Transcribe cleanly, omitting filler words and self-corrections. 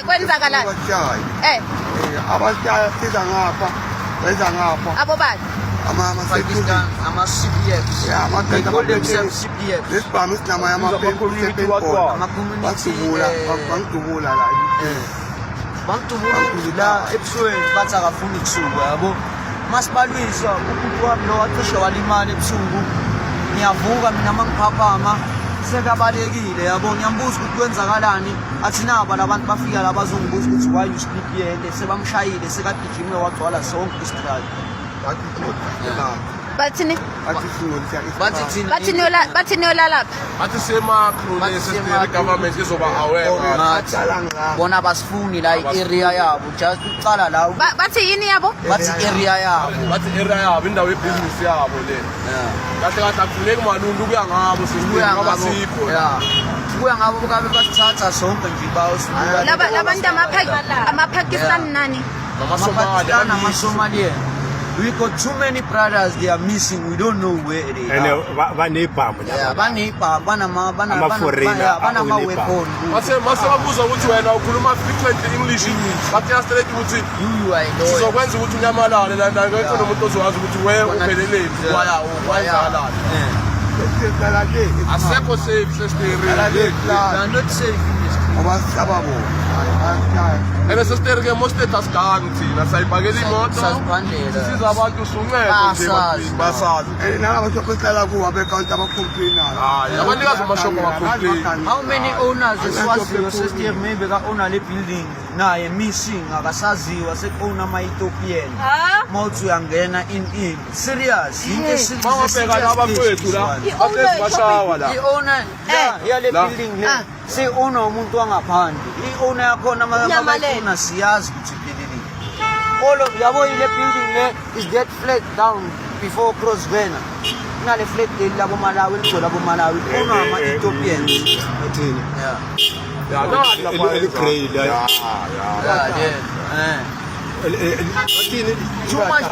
Kwenzakalani? Abashaya siza ngapha. Beza ngapha. Abo bani? Pakistan, ama-CPFs. They call themselves CPFs. Lesibhamu sinama Ama-community bangidubula la. Bangidubula la ebusweni bathi akafuni kusuka yabo. Masibalwisa umuntu wami lo wacishe walimala ebusuku. Ngiyavuka mina mangiphakama sekabalekile yabo ngiyambuza ukuthi kwenzakalani athi naba labantu bafika la bazongibuza ukuthi why you sleep here sebamshayile sekagijime wagcwala sonke isikhathi. Bathini? Bathi Bathini yolala. Bathi semakro lesisteri government izoba aware. bona basifuni la i-area yabo just uqala la Bathi yini yabo? bathi area yabo. Bathi area yabo indawo yebusiness yabo le. Kahle kahle akufuneki malungu kuya ngabo sisibuya ngoba sikho. Kuya ngabo kabe basithatha sonke nje bawusuka. Labantu ama-Pakistan nani? Pakistan ama-Somalian. We got too many brothers they are missing. We don't know where they are. Banebhamu Yeah, banama weapon. Mase babuza ukuthi wena ukhuluma fluent English. Bathi straight ukuthi You I know. sizokwenza ukuthi unyamalale la ngeke umuntu ozowazi ukuthi wewe upheleleni. Wayala. Asekho safe sesteri. They are not safe in this country. Abasababo. Ene sesteri ke most status gang thina sayibhakela imoto. Sasibhandela. Siza abantu sunqeko nje basazi. Nalabashokohlala kuwa bekhawunti abacomplaina. Hayi abanikazi amashoko abacomplain. How many owners esiwaziyo sesiye maybe ka-owner le building naye missing akasaziwa sek-owner ama-Ethiopian mawuthi uyangena in serious Mawabheka laba kwethu la bahlezi bashawa la. i-owner yale building le se-owner umuntu wangaphandle i-owner yakhona amayifuna siyazi ukuthi delele all of yabo ile building le is get flat down before cross Vena kunale flat leli labo Malawi ligcwele abo Malawi owner ama-Ethiopians Yeah, no, Grade. too much